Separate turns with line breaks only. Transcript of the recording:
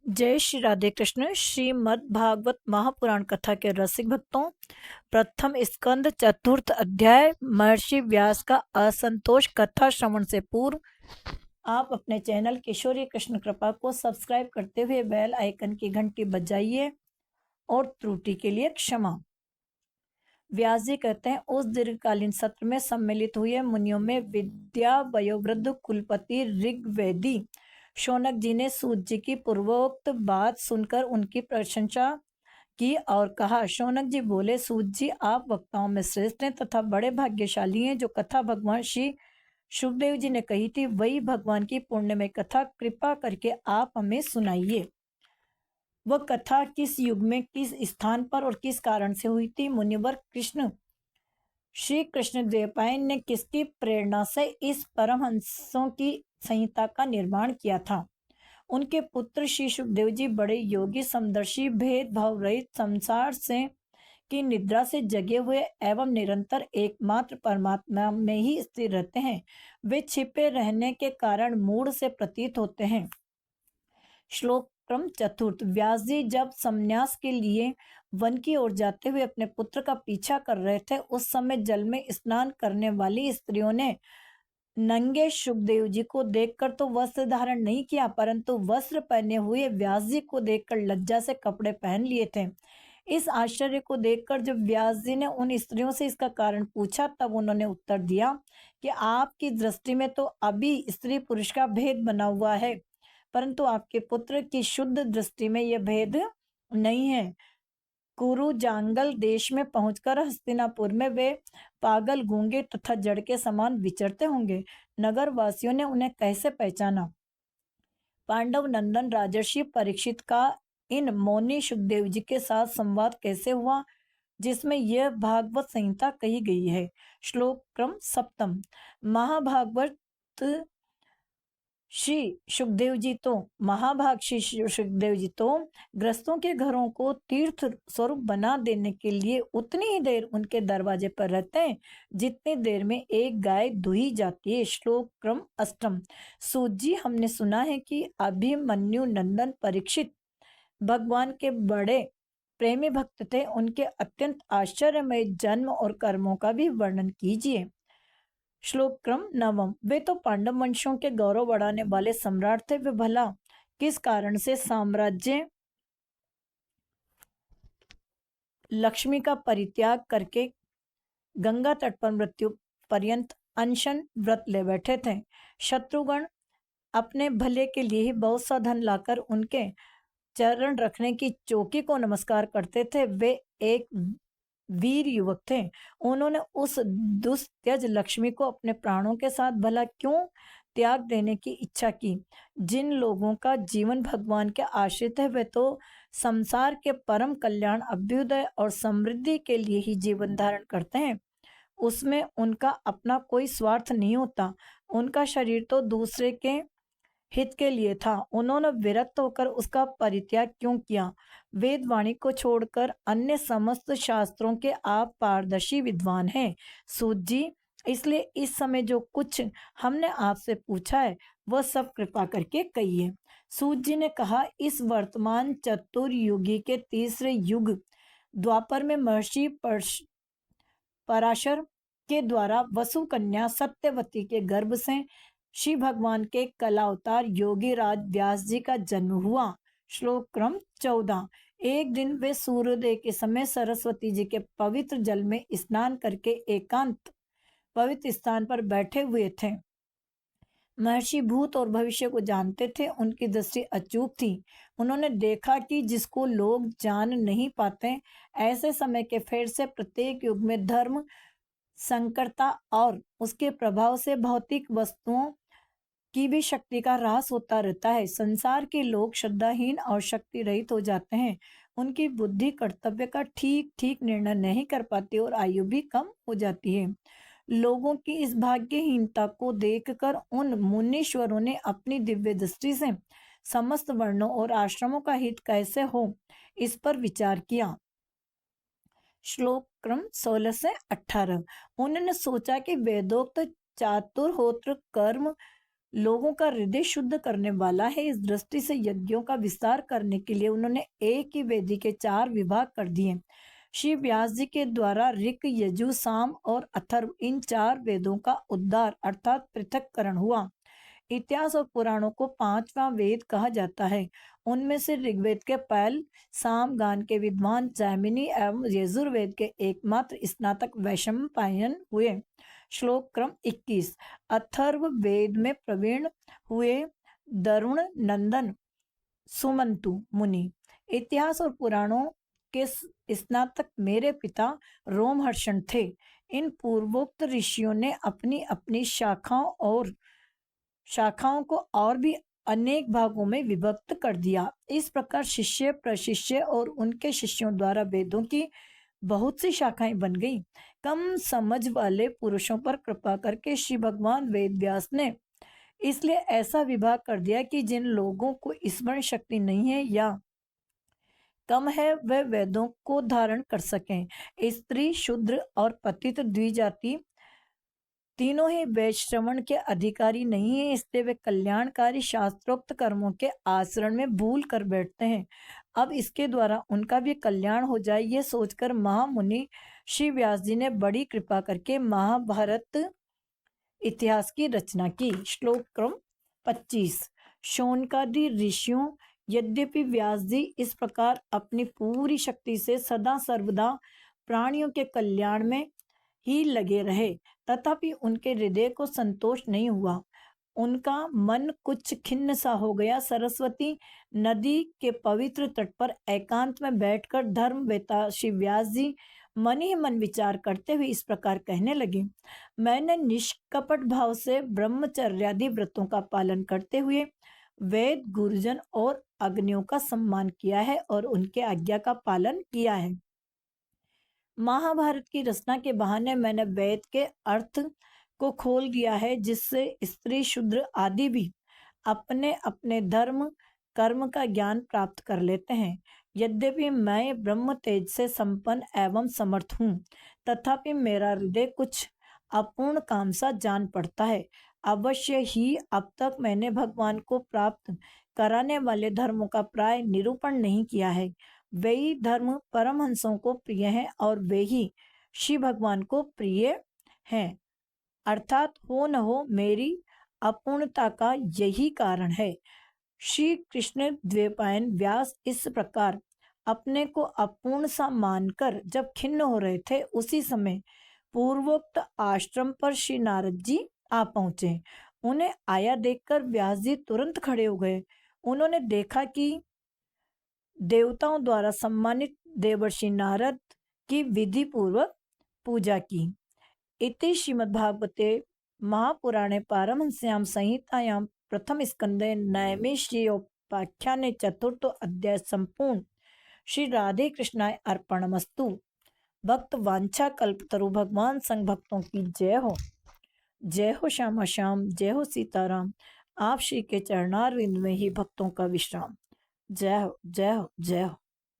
जय श्री राधे कृष्ण। श्रीमद् भागवत महापुराण कथा के रसिक भक्तों, प्रथम स्कंद चतुर्थ अध्याय महर्षि व्यास का असंतोष कथा श्रवण से पूर्व आप अपने चैनल किशोरी कृष्ण कृपा को सब्सक्राइब करते हुए बेल आइकन की घंटी बजाइए और त्रुटि के लिए क्षमा। व्यास जी कहते हैं, उस दीर्घकालीन सत्र में सम्मिलित हुए मुनियों में विद्या वयोवृद्ध कुलपति ऋग्वेदी शौनक जी ने सूत जी की पूर्वोक्त बात सुनकर उनकी प्रशंसा की और कहा। शौनक जी बोले, सूत जी, आप वक्ताओं में श्रेष्ठ हैं तथा बड़े भाग्यशाली हैं। जो कथा भगवान श्री सुखदेव जी ने कही थी, वही भगवान की पुण्यमय कथा कृपा करके आप हमें सुनाइए। वह कथा किस युग में, किस स्थान पर और किस कारण से हुई थी? मुनिवर कृष्ण श्री कृष्ण द्वैपायन ने किसकी प्रेरणा से इस परमहंसों की संहिता का निर्माण किया था? उनके पुत्र श्री सुखदेव जी बड़े योगी, समदर्शी, भेदभाव रहित, संसार से की निद्रा से जगे हुए एवं निरंतर एकमात्र परमात्मा में ही स्थिर रहते हैं। वे छिपे रहने के कारण मूढ़ से प्रतीत होते हैं। श्लोक क्रम चतुर्थ। व्यास जी जब संन्यास के लिए वन की ओर जाते हुए अपने पुत्र का पीछा कर रहे थे, उस समय जल में स्नान करने वाली स्त्रियों ने नंगे सुखदेव जी को देखकर तो वस्त्र धारण नहीं किया, परंतु वस्त्र पहने हुए व्यास जी को देखकर लज्जा से कपड़े पहन लिए थे। इस आश्चर्य को देखकर जब व्यास जी ने उन स्त्रियों से इसका कारण पूछा, तब उन्होंने उत्तर दिया कि आपकी दृष्टि में तो अभी स्त्री पुरुष का भेद बना हुआ है, परंतु आपके पुत्र की शुद्ध दृष्टि में यह भेद नहीं है। कुरु जांगल देश में पहुंचकर हस्तिनापुर में वे पागल, गूंगे तथा जड़ के समान विचरते होंगे। नगर वासियों ने उन्हें कैसे पहचाना? पांडव नंदन राजर्षि परीक्षित का इन मौनी सुखदेव जी के साथ संवाद कैसे हुआ, जिसमें यह भागवत संहिता कही गई है? श्लोक क्रम सप्तम। महाभागवत श्री सुखदेव जी तो ग्रस्तों के घरों को तीर्थ स्वरूप बना देने के लिए उतनी ही देर उनके दरवाजे पर रहते हैं जितनी देर में एक गाय दुही जाती है। श्लोक क्रम अष्टम। सूत जी, हमने सुना है कि अभिमन्यु नंदन परीक्षित भगवान के बड़े प्रेमी भक्त थे। उनके अत्यंत आश्चर्यमय जन्म और कर्मों का भी वर्णन कीजिए। श्लोक क्रम नवम। वे तो पांडव वंशों के गौरव बढ़ाने वाले सम्राट थे। वे भला किस कारण से साम्राज्य लक्ष्मी का परित्याग करके गंगा तट पर मृत्यु पर्यंत अनशन व्रत ले बैठे थे? शत्रुगण अपने भले के लिए ही बहुत सा धन लाकर उनके चरण रखने की चौकी को नमस्कार करते थे। वे एक वीर युवक थे। उन्होंने उस दुस्त्यज लक्ष्मी को अपने प्राणों के साथ भला क्यों त्याग देने की इच्छा की? जिन लोगों का जीवन भगवान के आश्रित है, वे तो संसार के परम कल्याण, अभ्युदय और समृद्धि के लिए ही जीवन धारण करते हैं। उसमें उनका अपना कोई स्वार्थ नहीं होता। उनका शरीर तो दूसरे के हित के लिए था। उन्होंने विरक्त होकर उसका परित्याग क्यों किया? वेदवाणी को छोड़कर अन्य समस्त शास्त्रों के आप पारदर्शी विद्वान हैं, सूत जी। इसलिए इस समय जो कुछ हमने आपसे पूछा है, वह सब कृपा करके कहिए। सूत जी ने कहा, इस वर्तमान चतुर्युगी के तीसरे युग द्वापर में महर्षि पराशर के द्वारा वसु कन्या सत्यवती के गर्भ से श्री भगवान के कलावतार योगी राज व्यास जी का जन्म हुआ। श्लोक क्रम 14। एक दिन वे सूर्योदय के समय सरस्वती जी के पवित्र जल में स्नान करके एकांत पवित्र स्थान पर बैठे हुए थे। महर्षि भूत और भविष्य को जानते थे। उनकी दृष्टि अचूक थी। उन्होंने देखा कि जिसको लोग जान नहीं पाते, ऐसे समय के फेर से प्रत्येक युग में धर्म संकरता और उसके प्रभाव से भौतिक वस्तुओं की भी शक्ति का ह्रास होता रहता है। संसार के लोग श्रद्धाहीन और शक्ति रहित हो जाते हैं। उनकी बुद्धि कर्तव्य का ठीक ठीक निर्णय नहीं कर पाती और आयु भी कम हो जाती है। लोगों की इस भाग्यहीनता को देखकर उन मुनीश्वरों ने अपनी दिव्य दृष्टि से समस्त वर्णों और आश्रमों का हित कैसे हो, इस पर विचार किया। श्लोक क्रम 16 से 18। उन्होंने सोचा कि वेदोक्त चातुर्होत्र कर्म लोगों का हृदय शुद्ध करने वाला है। इस दृष्टि से यज्ञों का विस्तार करने के लिए उन्होंने एक ही वेदी के 4 विभाग कर दिए। श्री व्यास जी के द्वारा ऋक, यजु, साम और अथर्व इन 4 वेदों का उद्धार अर्थात पृथक्करण हुआ। इतिहास और पुराणों को 5वां वेद कहा जाता है। उनमें से ऋग्वेद के पैल, साम गान के विद्वान जैमिनी एवं यजुर्वेद के एकमात्र स्नातक वैशंपायन हुए। श्लोक क्रम 21। अथर्व वेद में प्रवीण हुए दरुण नंदन सुमंतु मुनि। इतिहास और पुराणों के स्नातक मेरे पिता रोमहर्षण थे। इन पूर्वोक्त ऋषियों ने अपनी अपनी शाखाओं को और भी अनेक भागों में विभक्त कर दिया। इस प्रकार शिष्य, प्रशिष्य और उनके शिष्यों द्वारा वेदों की बहुत सी शाखाएं बन गईं। कम समझ वाले पुरुषों पर कृपा करके श्री भगवान वेद व्यास ने इसलिए ऐसा विभाग कर दिया कि जिन लोगों को स्मरण शक्ति नहीं है या कम है वे वेदों को धारण कर सकें। स्त्री, शूद्र और पतित द्विजाति तीनों ही वेद श्रवण के अधिकारी नहीं है, इसलिए वे कल्याणकारी शास्त्रोक्त कर्मों के आचरण में भूल कर बैठते हैं। अब इसके द्वारा उनका भी कल्याण हो जाए, ये सोचकर महामुनि श्री व्यास जी ने बड़ी कृपा करके महाभारत इतिहास की रचना की। श्लोक क्रम 25। शौनकादि ऋषियों यद्यपि व्यास जी इस प्रकार अपनी पूरी शक्ति से सदा सर्वदा प्राणियों के कल्याण में ही लगे रहे, तथापि उनके हृदय को संतोष नहीं हुआ। उनका मन कुछ खिन्न सा हो गया। सरस्वती नदी के पवित्र तट पर एकांत में बैठकर धर्मवेता श्री व्यास जी मन ही मन विचार करते हुए इस प्रकार कहने लगे। मैंने निष्कपट भाव से ब्रह्मचर्यादि व्रतों का पालन करते हुए वेद, गुरुजन और अग्नियों का सम्मान किया है और उनके आज्ञा का पालन किया है। महाभारत की रचना के बहाने मैंने वेद के अर्थ को खोल दिया है, जिससे स्त्री, शूद्र आदि भी अपने अपने धर्म कर्म का ज्ञान प्राप्त कर लेते हैं। यद्यपि मैं ब्रह्म तेज से संपन्न एवं समर्थ हूँ, तथापि मेरा हृदय कुछ अपूर्ण काम सा जान पड़ता है। अवश्य ही अब तक मैंने भगवान को प्राप्त कराने वाले धर्मों का प्राय निरूपण नहीं किया है। वे ही धर्म परमहंसों को प्रिय हैं और वे ही श्री भगवान को प्रिय हैं, अर्थात हो न हो मेरी अपूर्णता का यही कारण है। श्री कृष्ण द्वैपायन व्यास इस प्रकार अपने को अपूर्ण सा मानकर जब खिन्न हो रहे थे, उसी समय पूर्वोक्त आश्रम पर श्री नारद जी आ पहुंचे। उन्हें आया देखकर व्यास जी तुरंत खड़े हो गए। उन्होंने देखा कि देवताओं द्वारा सम्मानित देवर्षि नारद की विधि पूर्वक पूजा की। इति श्रीमद्भागवते महापुराणे पारमहंस्यां संहितायां प्रथम स्कंदे नवमे श्रीयोपाख्याने चतुर्थ अध्याय संपूर्ण। श्री राधे कृष्णाय अर्पणमस्तु। भक्त वांछा कल्पतरु भगवान संग भक्तों की जय हो। जय हो श्यामा श्याम, जय हो सीताराम। आप श्री के चरणारविंद में ही भक्तों का विश्राम। जय हो, जय हो, जय हो।